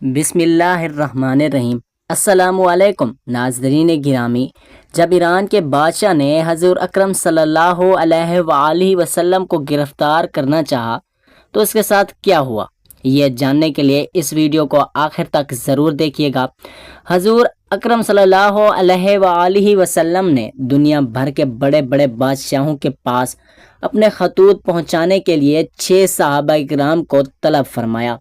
بسم اللہ الرحمن الرحیم۔ السلام علیکم ناظرین گرامی، جب ایران کے بادشاہ نے حضور اکرم صلی اللہ علیہ وآلہ وسلم کو گرفتار کرنا چاہا تو اس کے ساتھ کیا ہوا، یہ جاننے کے لیے اس ویڈیو کو آخر تک ضرور دیکھیے گا۔ حضور اکرم صلی اللہ علیہ وآلہ وسلم نے دنیا بھر کے بڑے بڑے بادشاہوں کے پاس اپنے خطوط پہنچانے کے لیے 6 صحابہ کرام کو طلب فرمایا۔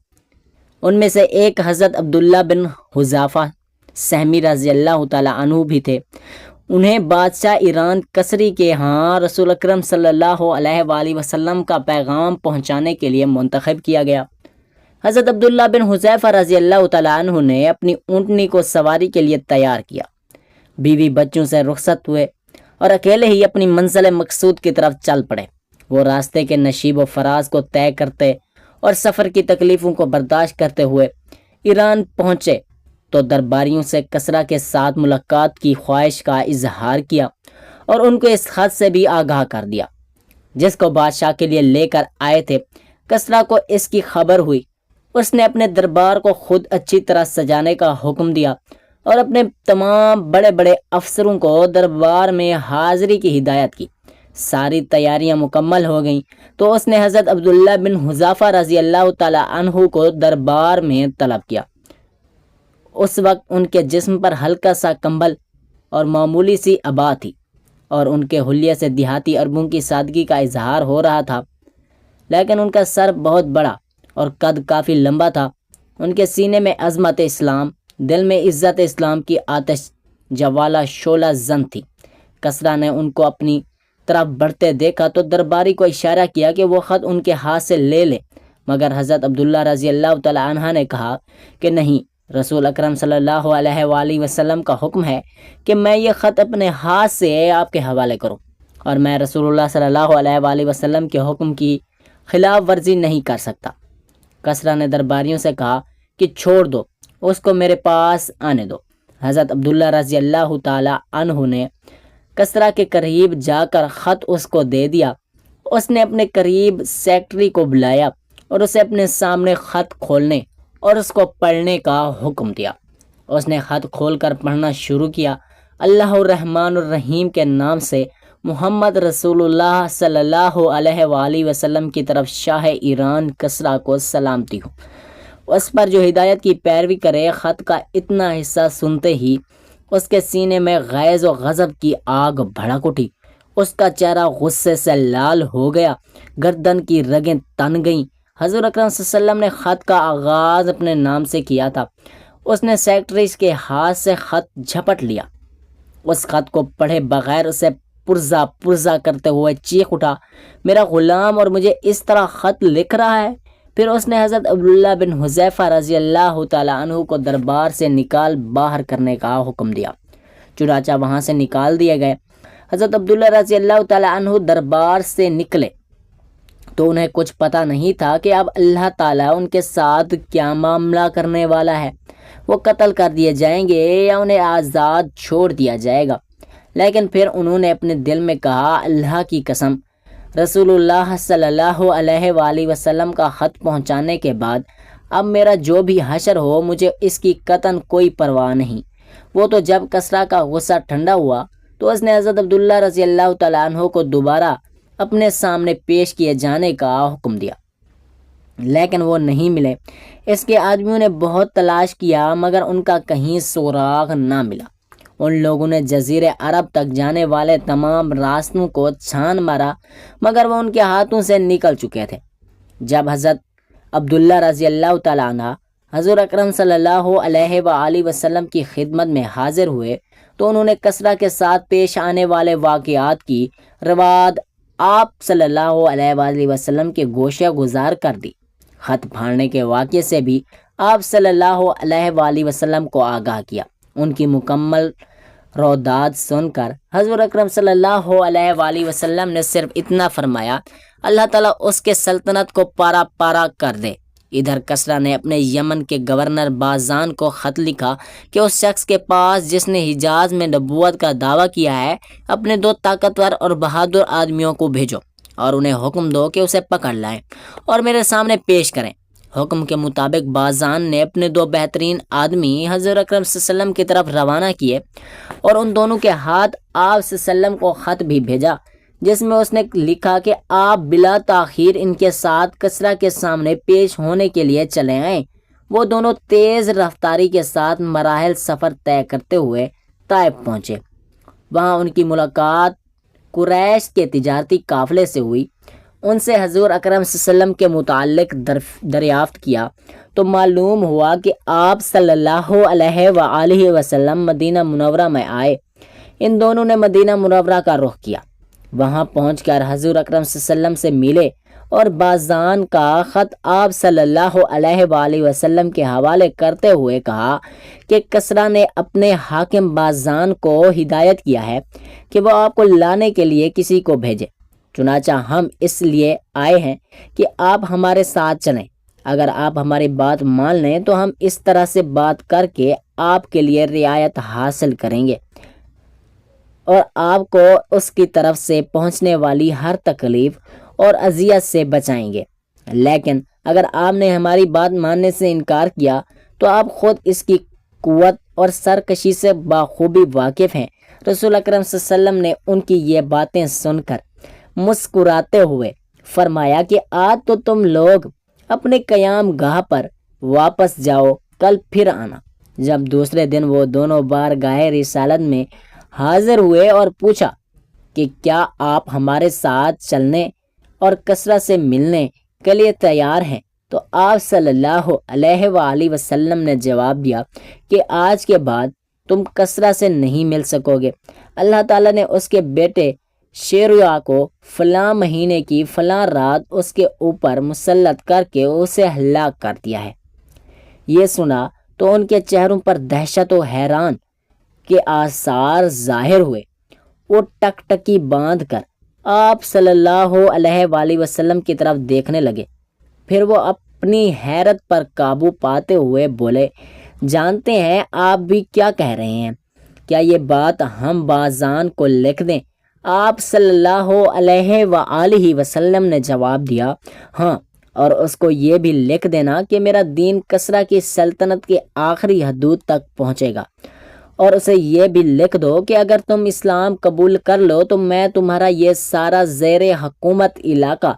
ان میں سے ایک حضرت عبداللہ بن حذافہ سہمی رضی اللہ تعالیٰ عنہ بھی تھے۔ انہیں بادشاہ ایران کسری کے ہاں رسول اکرم صلی اللہ علیہ وآلہ وسلم کا پیغام پہنچانے کے لیے منتخب کیا گیا۔ حضرت عبداللہ بن حذیفہ رضی اللہ تعالیٰ عنہ نے اپنی اونٹنی کو سواری کے لیے تیار کیا، بیوی بچوں سے رخصت ہوئے اور اکیلے ہی اپنی منزل مقصود کی طرف چل پڑے۔ وہ راستے کے نشیب و فراز کو طے کرتے اور سفر کی تکلیفوں کو برداشت کرتے ہوئے ایران پہنچے تو درباریوں سے کسریٰ کے ساتھ ملاقات کی خواہش کا اظہار کیا اور ان کو اس خط سے بھی آگاہ کر دیا جس کو بادشاہ کے لیے لے کر آئے تھے۔ کسریٰ کو اس کی خبر ہوئی، اس نے اپنے دربار کو خود اچھی طرح سجانے کا حکم دیا اور اپنے تمام بڑے بڑے افسروں کو دربار میں حاضری کی ہدایت کی۔ ساری تیاریاں مکمل ہو گئیں تو اس نے حضرت عبداللہ بن حذافہ رضی اللہ تعالی عنہ کو دربار میں طلب کیا۔ اس وقت ان کے جسم پر ہلکا سا کمبل اور معمولی سی عبا تھی اور ان کے حلیے سے دیہاتی عربوں کی سادگی کا اظہار ہو رہا تھا، لیکن ان کا سر بہت بڑا اور قد کافی لمبا تھا۔ ان کے سینے میں عظمت اسلام، دل میں عزت اسلام کی آتش جوالہ شعلہ زن تھی۔ کسریٰ نے ان کو اپنی طرف بڑھتے دیکھا تو درباری کو اشارہ کیا کہ وہ خط ان کے ہاتھ سے لے لے، مگر حضرت عبداللہ رضی اللہ تعالی عنہ نے کہا کہ نہیں، رسول اکرم صلی اللہ علیہ وآلہ وسلم کا حکم ہے کہ میں یہ خط اپنے ہاتھ سے آپ کے حوالے کروں اور میں رسول اللہ صلی اللہ علیہ وآلہ وسلم کے حکم کی خلاف ورزی نہیں کر سکتا۔ کسریٰ نے درباریوں سے کہا کہ چھوڑ دو، اس کو میرے پاس آنے دو۔ حضرت عبداللہ رضی اللہ تعالی عنہ نے کسریٰ کے قریب جا کر خط اس کو دے دیا۔ اس نے اپنے قریب سیکرٹری کو بلایا اور اسے اپنے سامنے خط کھولنے اور اس کو پڑھنے کا حکم دیا۔ اس نے خط کھول کر پڑھنا شروع کیا۔ اللہ الرحمن الرحیم کے نام سے محمد رسول اللہ صلی اللہ علیہ وآلہ وسلم کی طرف شاہ ایران کسریٰ کو سلامتی ہو، اس پر جو ہدایت کی پیروی کرے۔ خط کا اتنا حصہ سنتے ہی اس کے سینے میں غیظ و غضب کی آگ بھڑک اٹھی۔ اس کا چہرہ غصے سے لال ہو گیا، گردن کی رگیں تن گئیں۔ حضور اکرم صلی اللہ علیہ وسلم نے خط کا آغاز اپنے نام سے کیا تھا۔ اس نے سیکرٹری کے ہاتھ سے خط جھپٹ لیا، اس خط کو پڑھے بغیر اسے پرزا پرزا کرتے ہوئے چیخ اٹھا، میرا غلام اور مجھے اس طرح خط لکھ رہا ہے؟ پھر اس نے حضرت عبداللہ بن حذیفہ رضی اللہ تعالی عنہ کو دربار سے نکال باہر کرنے کا حکم دیا۔ چنانچہ وہاں سے نکال دیے گئے۔ حضرت عبداللہ رضی اللہ تعالی عنہ دربار سے نکلے تو انہیں کچھ پتہ نہیں تھا کہ اب اللہ تعالیٰ ان کے ساتھ کیا معاملہ کرنے والا ہے۔ وہ قتل کر دیے جائیں گے یا انہیں آزاد چھوڑ دیا جائے گا۔ لیکن پھر انہوں نے اپنے دل میں کہا، اللہ کی قسم، رسول اللہ صلی اللہ علیہ وآلہ وسلم کا خط پہنچانے کے بعد اب میرا جو بھی حشر ہو، مجھے اس کی قطعاً کوئی پرواہ نہیں۔ وہ تو جب کسریٰ کا غصہ ٹھنڈا ہوا تو اس نے حضرت عبداللہ رضی اللہ تعالیٰ عنہ کو دوبارہ اپنے سامنے پیش کیے جانے کا حکم دیا، لیکن وہ نہیں ملے۔ اس کے آدمیوں نے بہت تلاش کیا مگر ان کا کہیں سراغ نہ ملا۔ ان لوگوں نے جزیرے عرب تک جانے والے تمام راستوں کو چھان مارا مگر وہ ان کے ہاتھوں سے نکل چکے تھے۔ جب حضرت عبداللہ رضی اللہ تعالیٰ عنہ حضور اکرم صلی اللہ علیہ وآلہ وسلم کی خدمت میں حاضر ہوئے تو انہوں نے کسریٰ کے ساتھ پیش آنے والے واقعات کی روایت آپ صلی اللہ علیہ وآلہ وسلم کے گوشہ گزار کر دی۔ خط پھاڑنے کے واقعے سے بھی آپ صلی اللہ علیہ وآلہ وسلم کو آگاہ کیا۔ ان کی مکمل روداد سن کر حضور اکرم صلی اللہ علیہ وآلہ وسلم نے صرف اتنا فرمایا، اللہ تعالیٰ اس کے سلطنت کو پارا پارا کر دے۔ ادھر کسریٰ نے اپنے یمن کے گورنر بازان کو خط لکھا کہ اس شخص کے پاس جس نے حجاز میں نبوت کا دعویٰ کیا ہے، اپنے 2 طاقتور اور بہادر آدمیوں کو بھیجو اور انہیں حکم دو کہ اسے پکڑ لائیں اور میرے سامنے پیش کریں۔ حکم کے مطابق بازان نے اپنے 2 بہترین آدمی حضور اکرم صلی اللہ علیہ وسلم کی طرف روانہ کیے اور ان دونوں کے ہاتھ آپ صلی اللہ علیہ وسلم کو خط بھی بھیجا، جس میں اس نے لکھا کہ آپ بلا تاخیر ان کے ساتھ کسریٰ کے سامنے پیش ہونے کے لیے چلے آئیں۔ وہ دونوں تیز رفتاری کے ساتھ مراحل سفر طے کرتے ہوئے طائف پہنچے۔ وہاں ان کی ملاقات قریش کے تجارتی قافلے سے ہوئی۔ ان سے حضور اکرم صلی اللہ علیہ وسلم کے متعلق دریافت کیا تو معلوم ہوا کہ آپ صلی اللہ علیہ وآلہ وسلم مدینہ منورہ میں آئے۔ ان دونوں نے مدینہ منورہ کا رخ کیا۔ وہاں پہنچ کر حضور اکرم صلی اللہ علیہ وسلم سے ملے اور بازان کا خط آپ صلی اللہ علیہ وآلہ وسلم کے حوالے کرتے ہوئے کہا کہ کسریٰ نے اپنے حاکم بازان کو ہدایت کیا ہے کہ وہ آپ کو لانے کے لیے کسی کو بھیجے، چنانچہ ہم اس لیے آئے ہیں کہ آپ ہمارے ساتھ چلیں۔ اگر آپ ہماری بات مان لیں تو ہم اس طرح سے بات کر کے آپ کے لیے رعایت حاصل کریں گے اور آپ کو اس کی طرف سے پہنچنے والی ہر تکلیف اور اذیت سے بچائیں گے۔ لیکن اگر آپ نے ہماری بات ماننے سے انکار کیا تو آپ خود اس کی قوت اور سرکشی سے بخوبی واقف ہیں۔ رسول اکرم صلی اللہ علیہ وسلم نے ان کی یہ باتیں سن کر مسکراتے ہوئے فرمایا کہ آج تو تم لوگ اپنے قیام گاہ پر واپس جاؤ، کل پھر آنا۔ جب دوسرے دن وہ دونوں بارگاہ رسالت میں حاضر ہوئے اور پوچھا کہ کیا آپ ہمارے ساتھ چلنے اور کسریٰ سے ملنے کے لیے تیار ہیں، تو آپ صلی اللہ علیہ وآلہ وسلم نے جواب دیا کہ آج کے بعد تم کسریٰ سے نہیں مل سکو گے۔ اللہ تعالیٰ نے اس کے بیٹے شیرویا کو فلاں مہینے کی فلاں رات اس کے اوپر مسلط کر کے اسے ہلاک کر دیا ہے۔ یہ سنا تو ان کے چہروں پر دہشت و حیران کے آثار ظاہر ہوئے۔ وہ ٹکٹکی باندھ کر آپ صلی اللہ علیہ وآلہ وسلم کی طرف دیکھنے لگے۔ پھر وہ اپنی حیرت پر قابو پاتے ہوئے بولے، جانتے ہیں آپ بھی کیا کہہ رہے ہیں؟ کیا یہ بات ہم بازان کو لکھ دیں؟ آپ صلی اللہ علیہ وآلہ وسلم نے جواب دیا، ہاں، اور اس کو یہ بھی لکھ دینا کہ میرا دین کسریٰ کی سلطنت کے آخری حدود تک پہنچے گا، اور اسے یہ بھی لکھ دو کہ اگر تم اسلام قبول کر لو تو میں تمہارا یہ سارا زیر حکومت علاقہ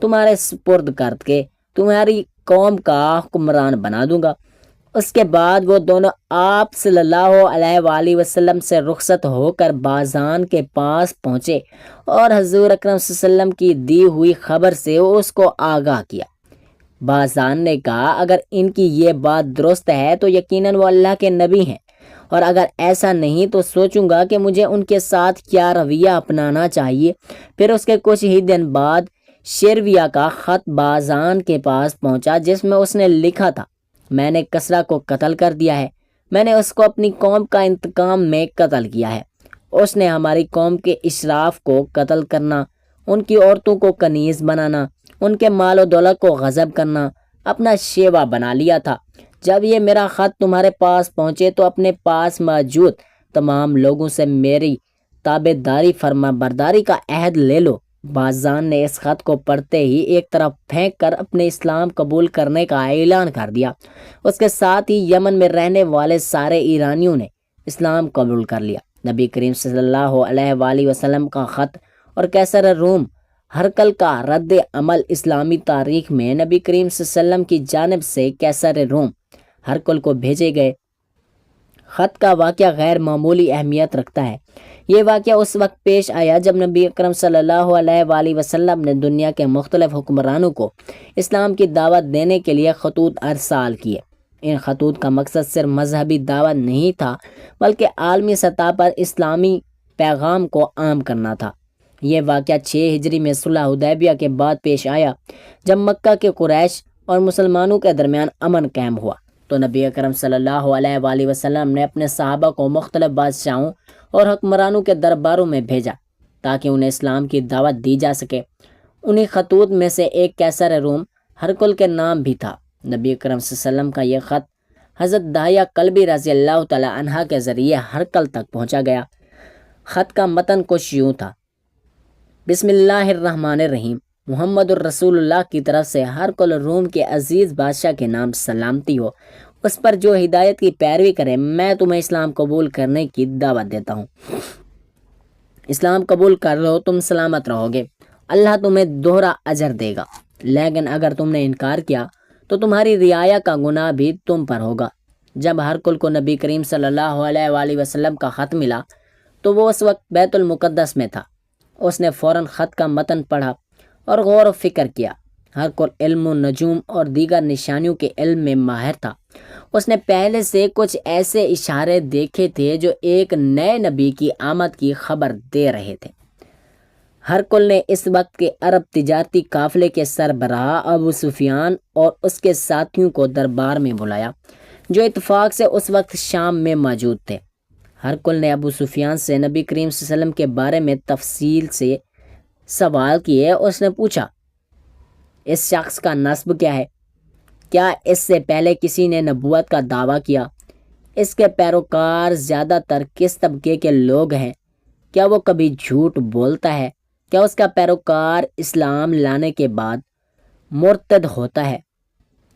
تمہارے سپرد کر کے تمہاری قوم کا حکمران بنا دوں گا۔ اس کے بعد وہ دونوں آپ صلی اللہ علیہ وآلہ وسلم سے رخصت ہو کر بازان کے پاس پہنچے اور حضور اکرم صلی اللہ علیہ وسلم کی دی ہوئی خبر سے اس کو آگاہ کیا۔ بازان نے کہا، اگر ان کی یہ بات درست ہے تو یقیناً وہ اللہ کے نبی ہیں، اور اگر ایسا نہیں تو سوچوں گا کہ مجھے ان کے ساتھ کیا رویہ اپنانا چاہیے۔ پھر اس کے کچھ ہی دن بعد شیرویا کا خط بازان کے پاس پہنچا، جس میں اس نے لکھا تھا، میں نے کسریٰ کو قتل کر دیا ہے، میں نے اس کو اپنی قوم کا انتقام میں قتل کیا ہے۔ اس نے ہماری قوم کے اشراف کو قتل کرنا، ان کی عورتوں کو کنیز بنانا، ان کے مال و دولت کو غصب کرنا اپنا شیوا بنا لیا تھا۔ جب یہ میرا خط تمہارے پاس پہنچے تو اپنے پاس موجود تمام لوگوں سے میری تابع داری فرما برداری کا عہد لے لو۔ بازان نے اس خط کو پڑھتے ہی ایک طرف پھینک کر اپنے اسلام قبول کرنے کا اعلان کر دیا۔ اس کے ساتھ ہی یمن میں رہنے والے سارے ایرانیوں نے اسلام قبول کر لیا۔ نبی کریم صلی اللہ علیہ وآلہ وسلم کا خط اور قیصر روم ہرقل کا رد عمل اسلامی تاریخ میں نبی کریم صلی اللہ علیہ وسلم کی جانب سے قیصر روم ہرقل کو بھیجے گئے خط کا واقعہ غیر معمولی اہمیت رکھتا ہے۔ یہ واقعہ اس وقت پیش آیا جب نبی اکرم صلی اللہ علیہ وآلہ وسلم نے دنیا کے مختلف حکمرانوں کو اسلام کی دعوت دینے کے لیے خطوط ارسال کیے۔ ان خطوط کا مقصد صرف مذہبی دعوت نہیں تھا بلکہ عالمی سطح پر اسلامی پیغام کو عام کرنا تھا۔ یہ واقعہ 6 ہجری میں صلح حدیبیہ کے بعد پیش آیا، جب مکہ کے قریش اور مسلمانوں کے درمیان امن قائم ہوا تو نبی اکرم صلی اللہ علیہ وآلہ وسلم نے اپنے صحابہ کو مختلف بادشاہوں اور حکمرانوں کے درباروں میں بھیجا تاکہ انہیں اسلام کی دعوت دی جا سکے۔ انہی خطوط میں سے ایک قیصر روم ہرقل کے نام بھی تھا۔ نبی اکرم صلی اللہ علیہ وسلم کا یہ خط حضرت داہیہ کلبی رضی اللہ تعالی عنہ کے ذریعے ہرقل تک پہنچا گیا۔ خط کا متن کچھ یوں تھا، بسم اللہ الرحمن الرحیم، محمد الرسول اللہ کی طرف سے ہر کل روم کے عزیز بادشاہ کے نام سلامتی ہو، اس پر جو ہدایت کی پیروی کرے۔ میں تمہیں اسلام قبول کرنے کی دعوت دیتا ہوں۔ اسلام قبول کر لو، تم سلامت رہو گے، اللہ تمہیں دوہرا اجر دے گا، لیکن اگر تم نے انکار کیا تو تمہاری رعایا کا گناہ بھی تم پر ہوگا۔ جب ہرقل کو نبی کریم صلی اللہ علیہ وآلہ وسلم کا خط ملا تو وہ اس وقت بیت المقدس میں تھا۔ اس نے فوراً خط کا متن پڑھا اور غور و فکر کیا۔ ہرقل علم و نجوم اور دیگر نشانیوں کے علم میں ماہر تھا۔ اس نے پہلے سے کچھ ایسے اشارے دیکھے تھے جو ایک نئے نبی کی آمد کی خبر دے رہے تھے۔ ہرقل نے اس وقت کے عرب تجارتی قافلے کے سربراہ ابو سفیان اور اس کے ساتھیوں کو دربار میں بلایا، جو اتفاق سے اس وقت شام میں موجود تھے۔ ہرقل نے ابو سفیان سے نبی کریم صلی اللہ علیہ وسلم کے بارے میں تفصیل سے سوال کیے۔ اس نے پوچھا، اس شخص کا نسب کیا ہے؟ کیا اس سے پہلے کسی نے نبوت کا دعویٰ کیا؟ اس کے پیروکار زیادہ تر کس طبقے کے لوگ ہیں؟ کیا وہ کبھی جھوٹ بولتا ہے؟ کیا اس کا پیروکار اسلام لانے کے بعد مرتد ہوتا ہے؟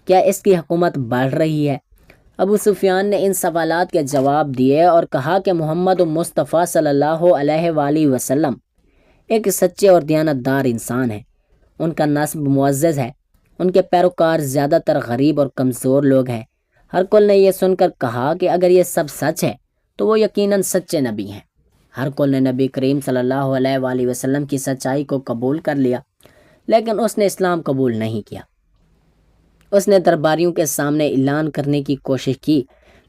کیا اس کی حکومت بڑھ رہی ہے؟ ابو سفیان نے ان سوالات کے جواب دیے اور کہا کہ محمد مصطفیٰ صلی اللہ علیہ وآلہ وسلم ایک سچے اور دیانتدار انسان ہیں۔ ان کا نسب معزز ہے۔ ان کے پیروکار زیادہ تر غریب اور کمزور لوگ ہیں۔ ہرقل نے یہ سن کر کہا کہ اگر یہ سب سچ ہے تو وہ یقیناً سچے نبی ہیں۔ ہرقل نے نبی کریم صلی اللہ علیہ وآلہ وسلم کی سچائی کو قبول کر لیا، لیکن اس نے اسلام قبول نہیں کیا۔ اس نے درباریوں کے سامنے اعلان کرنے کی کوشش کی،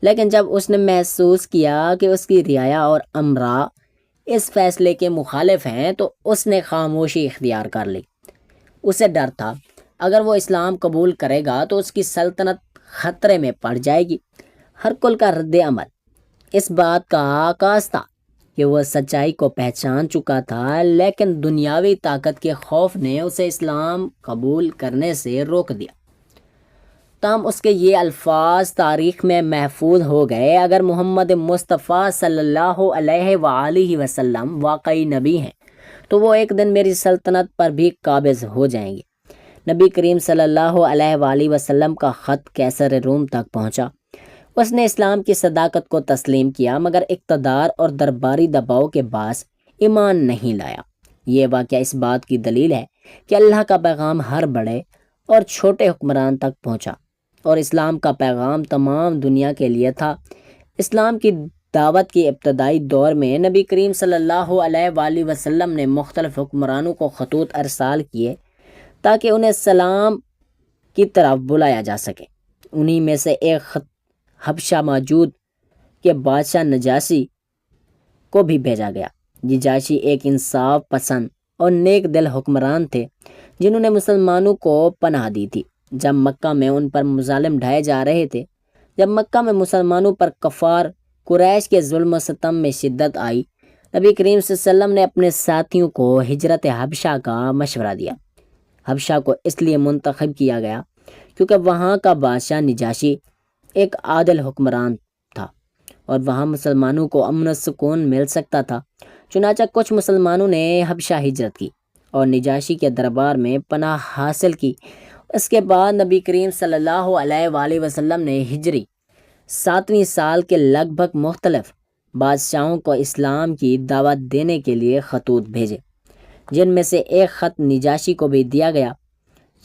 لیکن جب اس نے محسوس کیا کہ اس کی رعایا اور امراء اس فیصلے کے مخالف ہیں تو اس نے خاموشی اختیار کر لی۔ اسے ڈر تھا اگر وہ اسلام قبول کرے گا تو اس کی سلطنت خطرے میں پڑ جائے گی۔ ہرقل کا رد عمل اس بات کا عکاس تھا کہ وہ سچائی کو پہچان چکا تھا، لیکن دنیاوی طاقت کے خوف نے اسے اسلام قبول کرنے سے روک دیا۔ تاہم اس کے یہ الفاظ تاریخ میں محفوظ ہو گئے، اگر محمد مصطفیٰ صلی اللہ علیہ وآلہ وسلم واقعی نبی ہیں تو وہ ایک دن میری سلطنت پر بھی قابض ہو جائیں گے۔ نبی کریم صلی اللہ علیہ وآلہ وسلم کا خط قیصر روم تک پہنچا۔ اس نے اسلام کی صداقت کو تسلیم کیا، مگر اقتدار اور درباری دباؤ کے باعث ایمان نہیں لایا۔ یہ واقعہ اس بات کی دلیل ہے کہ اللہ کا پیغام ہر بڑے اور چھوٹے حکمران تک پہنچا، اور اسلام کا پیغام تمام دنیا کے لیے تھا۔ اسلام کی دعوت کے ابتدائی دور میں نبی کریم صلی اللہ علیہ وآلہ وسلم نے مختلف حکمرانوں کو خطوط ارسال کیے تاکہ انہیں اسلام کی طرف بلایا جا سکے۔ انہی میں سے ایک خط حبشہ موجود کے بادشاہ نجاشی کو بھی بھیجا گیا۔ نجاشی ایک انصاف پسند اور نیک دل حکمران تھے جنہوں نے مسلمانوں کو پناہ دی تھی جب مکہ میں ان پر مظالم ڈھائے جا رہے تھے۔ جب مکہ میں مسلمانوں پر کفار قریش کے ظلم و ستم میں شدت آئی، نبی کریم صلی اللہ علیہ وسلم نے اپنے ساتھیوں کو ہجرت حبشہ کا مشورہ دیا۔ حبشہ کو اس لیے منتخب کیا گیا کیونکہ وہاں کا بادشاہ نجاشی ایک عادل حکمران تھا اور وہاں مسلمانوں کو امن و سکون مل سکتا تھا۔ چنانچہ کچھ مسلمانوں نے حبشہ ہجرت کی اور نجاشی کے دربار میں پناہ حاصل کی۔ اس کے بعد نبی کریم صلی اللہ علیہ وآلہ وسلم نے ہجری 7ویں سال کے لگ بھگ مختلف بادشاہوں کو اسلام کی دعوت دینے کے لیے خطوط بھیجے، جن میں سے ایک خط نجاشی کو بھی دیا گیا۔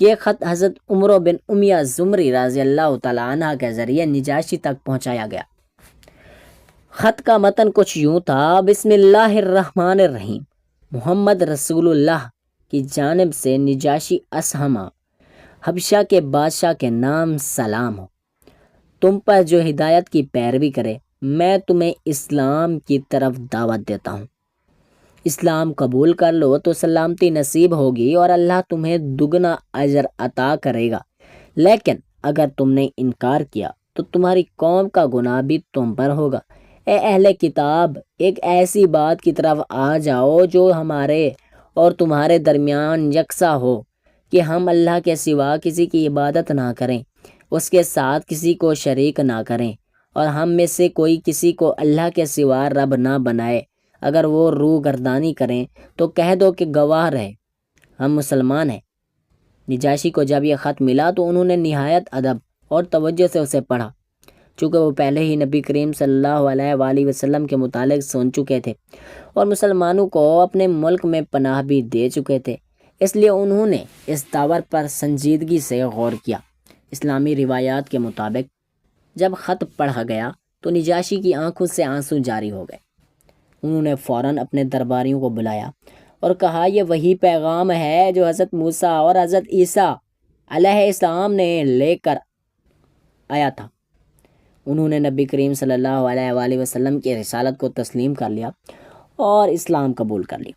یہ خط حضرت عمرو بن امیہ زمری رضی اللہ تعالیٰ عنہ کے ذریعے نجاشی تک پہنچایا گیا۔ خط کا متن کچھ یوں تھا: بسم اللہ الرحمن الرحیم، محمد رسول اللہ کی جانب سے نجاشی اسہمہ حبشہ کے بادشاہ کے نام سلام ہو۔ تم پر جو ہدایت کی پیروی کرے میں تمہیں اسلام کی طرف دعوت دیتا ہوں۔ اسلام قبول کر لو تو سلامتی نصیب ہوگی اور اللہ تمہیں دگنا اجر عطا کرے گا، لیکن اگر تم نے انکار کیا تو تمہاری قوم کا گناہ بھی تم پر ہوگا۔ اے اہل کتاب، ایک ایسی بات کی طرف آ جاؤ جو ہمارے اور تمہارے درمیان یکساں ہو کہ ہم اللہ کے سوا کسی کی عبادت نہ کریں، اس کے ساتھ کسی کو شریک نہ کریں، اور ہم میں سے کوئی کسی کو اللہ کے سوا رب نہ بنائے۔ اگر وہ روح گردانی کریں تو کہہ دو کہ گواہ رہے ہم مسلمان ہیں۔ نجاشی کو جب یہ خط ملا تو انہوں نے نہایت ادب اور توجہ سے اسے پڑھا، چونکہ وہ پہلے ہی نبی کریم صلی اللہ علیہ وآلہ وسلم کے متعلق سن چکے تھے اور مسلمانوں کو اپنے ملک میں پناہ بھی دے چکے تھے، اس لیے انہوں نے اس دعوت پر سنجیدگی سے غور کیا۔ اسلامی روایات کے مطابق جب خط پڑھا گیا تو نجاشی کی آنکھوں سے آنسو جاری ہو گئے۔ انہوں نے فوراً اپنے درباریوں کو بلایا اور کہا، یہ وہی پیغام ہے جو حضرت موسیٰ اور حضرت عیسیٰ علیہ السلام نے لے کر آیا تھا۔ انہوں نے نبی کریم صلی اللہ علیہ وآلہ وسلم کی رسالت کو تسلیم کر لیا اور اسلام قبول کر لی،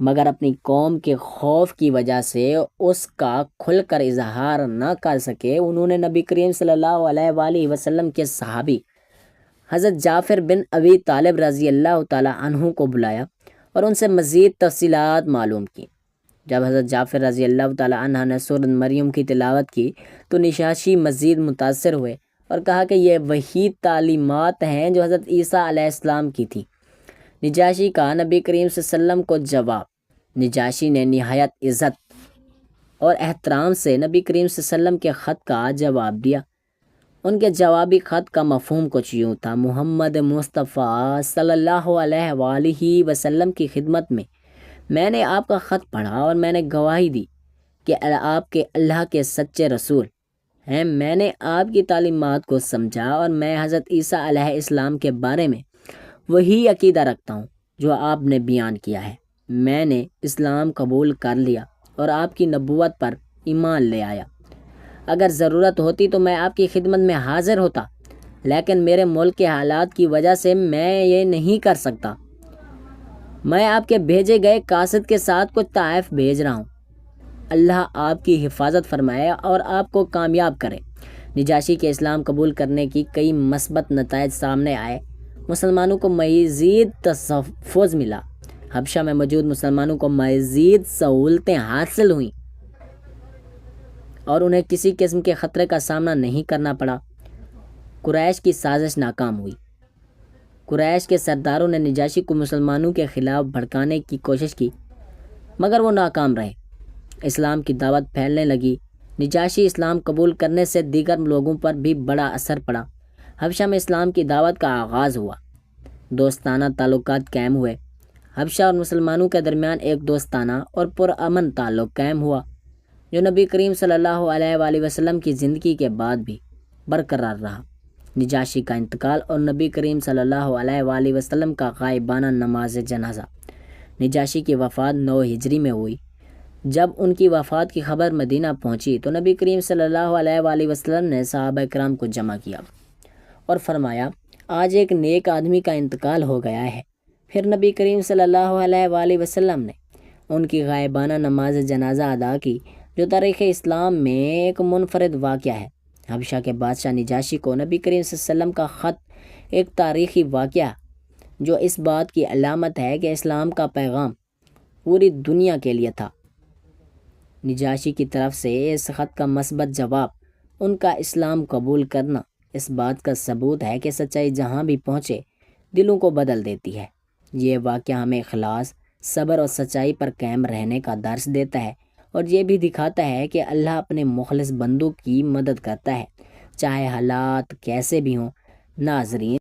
مگر اپنی قوم کے خوف کی وجہ سے اس کا کھل کر اظہار نہ کر سکے۔ انہوں نے نبی کریم صلی اللہ علیہ وآلہ وسلم کے صحابی حضرت جعفر بن ابی طالب رضی اللہ تعالی عنہ کو بلایا اور ان سے مزید تفصیلات معلوم کی۔ جب حضرت جعفر رضی اللہ تعالی عنہ نے سورۃ مریم کی تلاوت کی تو نجاشی مزید متاثر ہوئے اور کہا کہ یہ وہی تعلیمات ہیں جو حضرت عیسیٰ علیہ السلام کی تھی۔ نجاشی کا نبی کریم صلی اللہ علیہ وسلم کو جواب۔ نجاشی نے نہایت عزت اور احترام سے نبی کریم صلی اللہ علیہ وسلم کے خط کا جواب دیا۔ ان کے جوابی خط کا مفہوم کچھ یوں تھا: محمد مصطفیٰ صلی اللہ علیہ وآلہ وسلم کی خدمت میں نے آپ کا خط پڑھا اور میں نے گواہی دی کہ آپ کے اللہ کے سچے رسول ہیں۔ میں نے آپ کی تعلیمات کو سمجھا اور میں حضرت عیسیٰ علیہ السلام کے بارے میں وہی عقیدہ رکھتا ہوں جو آپ نے بیان کیا ہے۔ میں نے اسلام قبول کر لیا اور آپ کی نبوت پر ایمان لے آیا۔ اگر ضرورت ہوتی تو میں آپ کی خدمت میں حاضر ہوتا، لیکن میرے ملک کے حالات کی وجہ سے میں یہ نہیں کر سکتا۔ میں آپ کے بھیجے گئے قاصد کے ساتھ کچھ طائف بھیج رہا ہوں۔ اللہ آپ کی حفاظت فرمائے اور آپ کو کامیاب کرے۔ نجاشی کے اسلام قبول کرنے کی کئی مثبت نتائج سامنے آئے۔ مسلمانوں کو مزید تحفظ ملا، حبشہ میں موجود مسلمانوں کو مزید سہولتیں حاصل ہوئیں اور انہیں کسی قسم کے خطرے کا سامنا نہیں کرنا پڑا۔ قریش کی سازش ناکام ہوئی۔ قریش کے سرداروں نے نجاشی کو مسلمانوں کے خلاف بھڑکانے کی کوشش کی، مگر وہ ناکام رہے۔ اسلام کی دعوت پھیلنے لگی۔ نجاشی اسلام قبول کرنے سے دیگر لوگوں پر بھی بڑا اثر پڑا۔ حبشہ میں اسلام کی دعوت کا آغاز ہوا۔ دوستانہ تعلقات قائم ہوئے۔ حبشہ اور مسلمانوں کے درمیان ایک دوستانہ اور پرامن تعلق قائم ہوا جو نبی کریم صلی اللہ علیہ وآلہ وسلم کی زندگی کے بعد بھی برقرار رہا۔ نجاشی کا انتقال اور نبی کریم صلی اللہ علیہ وآلہ وسلم کا غائبانہ نماز جنازہ۔ نجاشی کی وفات 9 ہجری میں ہوئی۔ جب ان کی وفات کی خبر مدینہ پہنچی تو نبی کریم صلی اللہ علیہ وآلہ وسلم نے صحابہ کرام کو جمع کیا اور فرمایا، آج ایک نیک آدمی کا انتقال ہو گیا ہے۔ پھر نبی کریم صلی اللہ علیہ وآلہ وسلم نے ان کی غائبانہ نماز جنازہ ادا کی، جو تاریخ اسلام میں ایک منفرد واقعہ ہے۔ حبشہ کے بادشاہ نجاشی کو نبی کریم صلی اللہ علیہ وسلم کا خط ایک تاریخی واقعہ جو اس بات کی علامت ہے کہ اسلام کا پیغام پوری دنیا کے لیے تھا۔ نجاشی کی طرف سے اس خط کا مثبت جواب، ان کا اسلام قبول کرنا، اس بات کا ثبوت ہے کہ سچائی جہاں بھی پہنچے دلوں کو بدل دیتی ہے۔ یہ واقعہ ہمیں اخلاص، صبر اور سچائی پر قائم رہنے کا درس دیتا ہے اور یہ بھی دکھاتا ہے کہ اللہ اپنے مخلص بندوں کی مدد کرتا ہے، چاہے حالات کیسے بھی ہوں۔ ناظرین،